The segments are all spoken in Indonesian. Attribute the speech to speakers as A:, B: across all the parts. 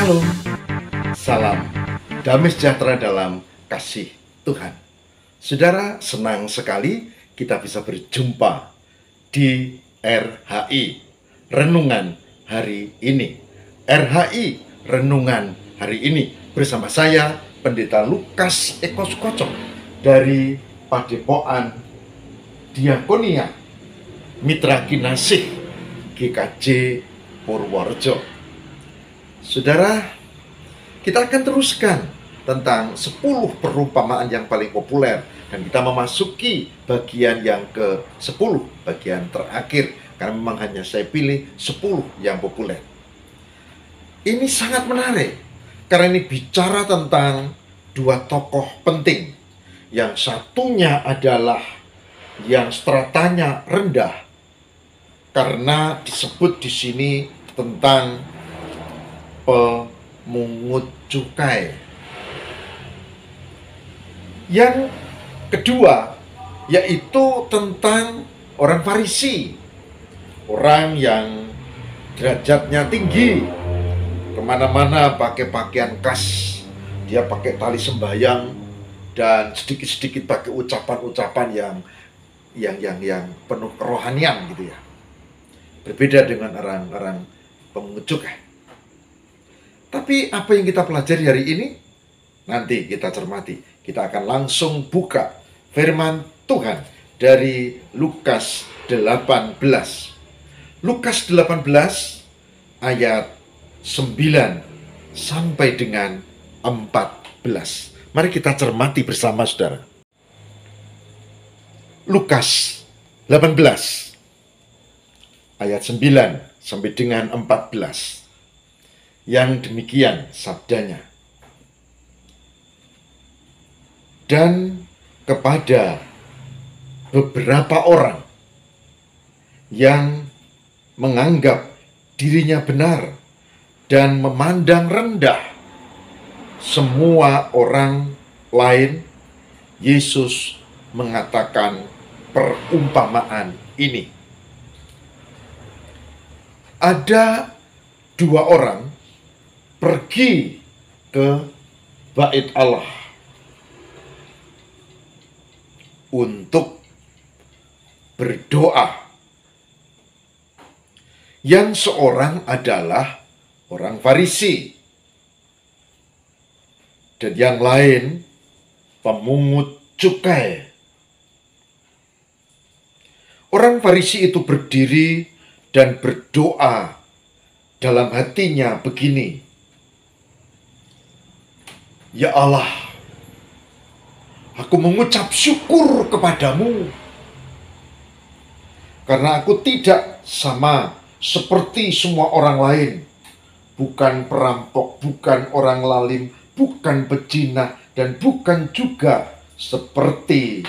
A: Shalom, salam damai sejahtera dalam kasih Tuhan. Saudara, senang sekali kita bisa berjumpa di RHI Renungan Hari Ini. RHI Renungan Hari Ini bersama saya, Pendeta Lukas Eko Sukoco dari Padepokan Diakonia Mitra Kinasih GKJ Purworejo. Saudara, kita akan teruskan tentang 10 perumpamaan yang paling populer, dan kita memasuki bagian yang ke-10, bagian terakhir, karena memang hanya saya pilih 10 yang populer. Ini sangat menarik karena ini bicara tentang dua tokoh penting. Yang satunya adalah yang stratanya rendah, karena disebut di sini tentang pemungut cukai. Yang kedua yaitu tentang orang Farisi, orang yang derajatnya tinggi, kemana-mana pakai pakaian khas, dia pakai tali sembahyang dan sedikit-sedikit pakai ucapan-ucapan yang penuh kerohanian gitu ya. Berbeda dengan orang-orang pemungut cukai. Tapi apa yang kita pelajari hari ini? Nanti kita cermati. Kita akan langsung buka firman Tuhan dari Lukas 18. Lukas 18 ayat 9 sampai dengan 14. Mari kita cermati bersama, saudara. Lukas 18 ayat 9 sampai dengan 14. Yang demikian sabdanya. Dan kepada beberapa orang yang menganggap dirinya benar dan memandang rendah semua orang lain, Yesus mengatakan perumpamaan ini. Ada dua orang pergi ke bait Allah untuk berdoa. Yang seorang adalah orang Farisi, dan yang lain pemungut cukai. Orang Farisi itu berdiri dan berdoa dalam hatinya begini, "Ya Allah, aku mengucap syukur kepadamu karena aku tidak sama seperti semua orang lain, bukan perampok, bukan orang lalim, bukan pezina, dan bukan juga seperti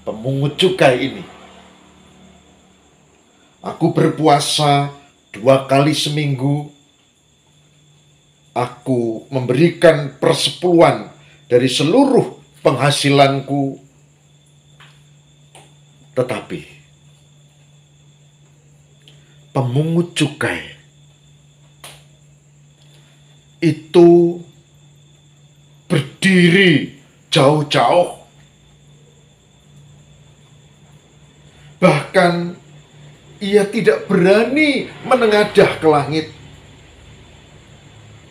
A: pemungut cukai ini. Aku berpuasa 2 kali seminggu. Aku memberikan persepuluhan dari seluruh penghasilanku. Tetapi pemungut cukai itu berdiri jauh-jauh, bahkan ia tidak berani menengadah ke langit,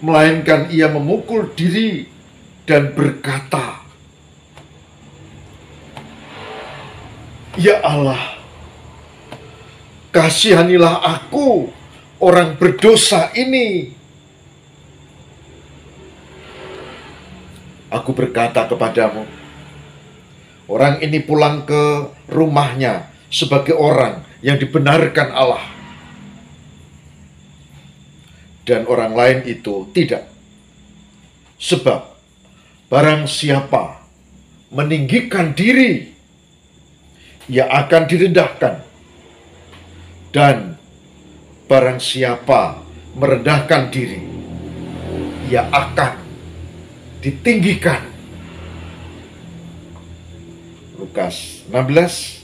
A: melainkan ia memukul diri dan berkata, 'Ya Allah, kasihanilah aku, orang berdosa ini.' Aku berkata kepadamu, orang ini pulang ke rumahnya sebagai orang yang dibenarkan Allah, dan orang lain itu tidak. Sebab barang siapa meninggikan diri, ia akan direndahkan, dan barang siapa merendahkan diri, ia akan ditinggikan." Lukas 18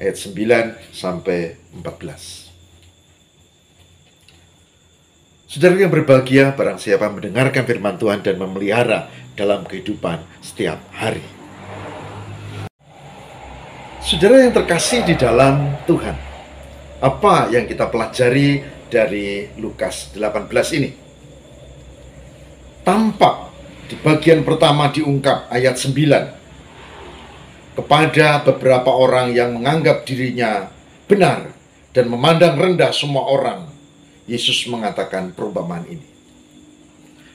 A: ayat 9 sampai 14. Saudara yang berbahagia, barang siapa mendengarkan firman Tuhan dan memelihara dalam kehidupan setiap hari. Saudara yang terkasih di dalam Tuhan, apa yang kita pelajari dari Lukas 18 ini? Tampak di bagian pertama diungkap ayat 9. Kepada beberapa orang yang menganggap dirinya benar dan memandang rendah semua orang, Yesus mengatakan perumpamaan ini.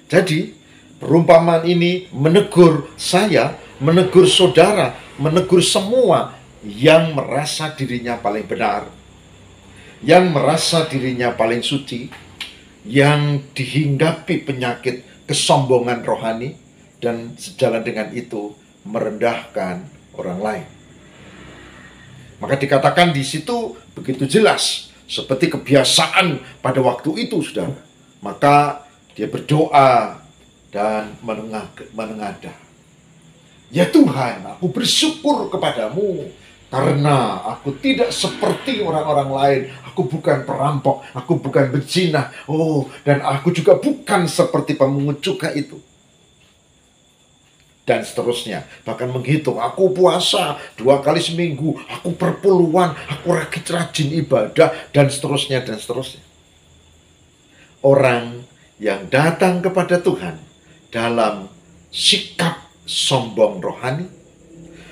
A: Jadi, perumpamaan ini menegur saya, menegur saudara, menegur semua yang merasa dirinya paling benar, yang merasa dirinya paling suci, yang dihinggapi penyakit kesombongan rohani, dan sejalan dengan itu merendahkan orang lain. Maka dikatakan di situ begitu jelas, seperti kebiasaan pada waktu itu, saudara. Maka dia berdoa dan menengadah. Ya Tuhan, aku bersyukur kepadamu karena aku tidak seperti orang-orang lain. Aku bukan perampok, aku bukan berzina. Dan aku juga bukan seperti pemungut cukai itu. Dan seterusnya. Bahkan menghitung, aku puasa 2 kali seminggu, aku perpuluhan, aku rajin ibadah, dan seterusnya, dan seterusnya. Orang yang datang kepada Tuhan dalam sikap sombong rohani,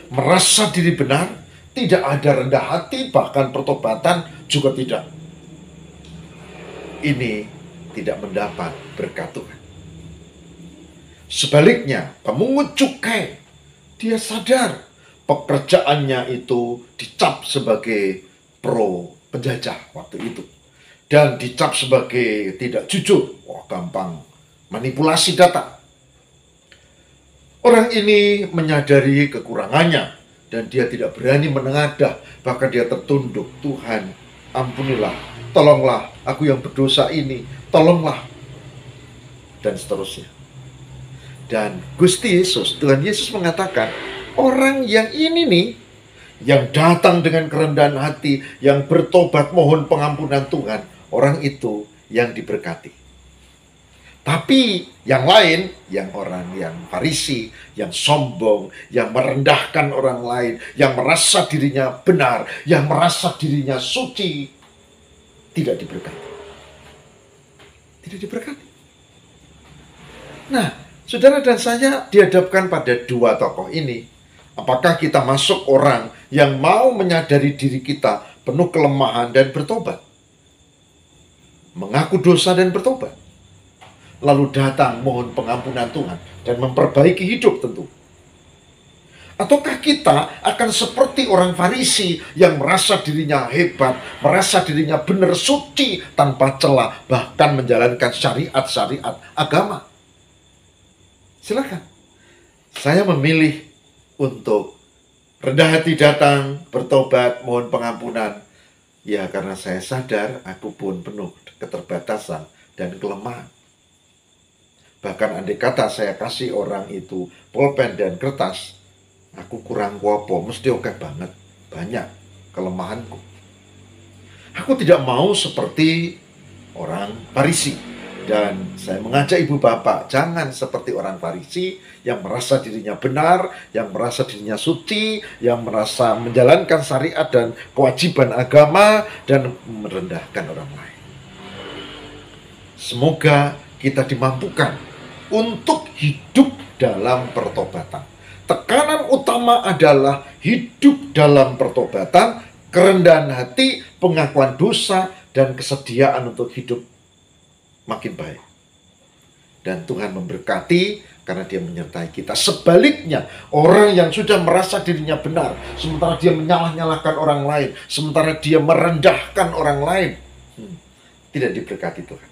A: merasa diri benar, tidak ada rendah hati, bahkan pertobatan juga tidak. Ini tidak mendapat berkat Tuhan. Sebaliknya, pemungut cukai, dia sadar pekerjaannya itu dicap sebagai pro penjajah waktu itu. Dan dicap sebagai tidak jujur. Gampang manipulasi data. Orang ini menyadari kekurangannya dan dia tidak berani menengadah, bahkan dia tertunduk. Tuhan, ampunilah, tolonglah aku yang berdosa ini, tolonglah, dan seterusnya. Dan Gusti Yesus, Tuhan Yesus mengatakan, orang yang ini nih, yang datang dengan kerendahan hati, yang bertobat mohon pengampunan Tuhan, orang itu yang diberkati. Tapi yang lain, yang orang yang Farisi, yang sombong, yang merendahkan orang lain, yang merasa dirinya benar, yang merasa dirinya suci, tidak diberkati. Tidak diberkati. Nah, saudara dan saya dihadapkan pada dua tokoh ini. Apakah kita masuk orang yang mau menyadari diri kita penuh kelemahan dan bertobat? Mengaku dosa dan bertobat. Lalu datang mohon pengampunan Tuhan dan memperbaiki hidup tentu. Ataukah kita akan seperti orang Farisi yang merasa dirinya hebat, merasa dirinya benar suci tanpa celah, bahkan menjalankan syariat-syariat agama? Silakan. Saya memilih untuk rendah hati datang, bertobat, mohon pengampunan. Ya, karena saya sadar aku pun penuh keterbatasan dan kelemahan. Bahkan andai kata saya kasih orang itu pulpen dan kertas, aku kurang kuopo, mesti oke banget, banyak kelemahanku. Aku tidak mau seperti orang Farisi. Dan saya mengajak ibu bapak, jangan seperti orang Farisi yang merasa dirinya benar, yang merasa dirinya suci, yang merasa menjalankan syariat dan kewajiban agama, dan merendahkan orang lain. Semoga kita dimampukan untuk hidup dalam pertobatan. Tekanan utama adalah hidup dalam pertobatan, kerendahan hati, pengakuan dosa, dan kesediaan untuk hidup makin baik. Dan Tuhan memberkati karena dia menyertai kita. Sebaliknya, orang yang sudah merasa dirinya benar, sementara dia menyalah-nyalahkan orang lain, sementara dia merendahkan orang lain, tidak diberkati Tuhan.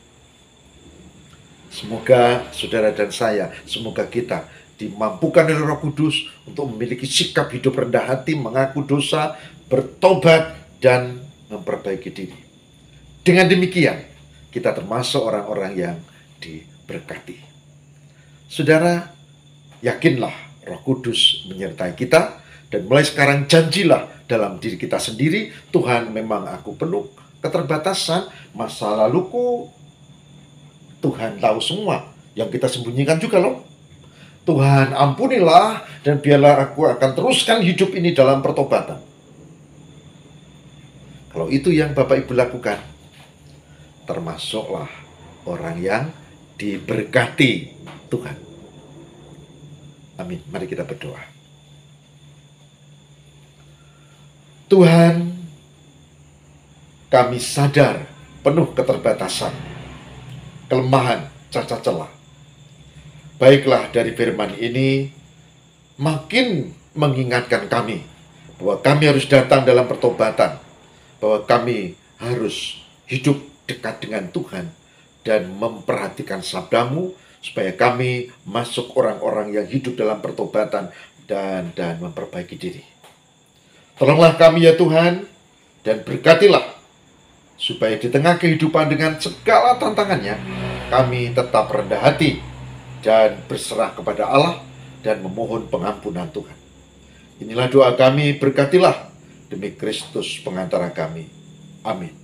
A: Semoga saudara dan saya, semoga kita dimampukan oleh Roh Kudus untuk memiliki sikap hidup rendah hati, mengaku dosa, bertobat, dan memperbaiki diri. Dengan demikian, kita termasuk orang-orang yang diberkati. Saudara, yakinlah Roh Kudus menyertai kita, dan mulai sekarang janjilah dalam diri kita sendiri, Tuhan, memang aku penuh keterbatasan, masa laluku Tuhan tahu semua yang kita sembunyikan juga loh. Tuhan ampunilah dan biarlah aku akan teruskan hidup ini dalam pertobatan. Kalau itu yang Bapak Ibu lakukan, termasuklah orang yang diberkati Tuhan. Amin. Mari kita berdoa. Tuhan, kami sadar penuh keterbatasan, kelemahan, cacat celah. Baiklah, dari firman ini makin mengingatkan kami bahwa kami harus datang dalam pertobatan, bahwa kami harus hidup dekat dengan Tuhan dan memperhatikan sabdamu supaya kami masuk orang-orang yang hidup dalam pertobatan dan memperbaiki diri. Tolonglah kami ya Tuhan, dan berkatilah supaya di tengah kehidupan dengan segala tantangannya, kami tetap rendah hati dan berserah kepada Allah dan memohon pengampunan Tuhan. Inilah doa kami, berkatilah demi Kristus pengantara kami. Amin.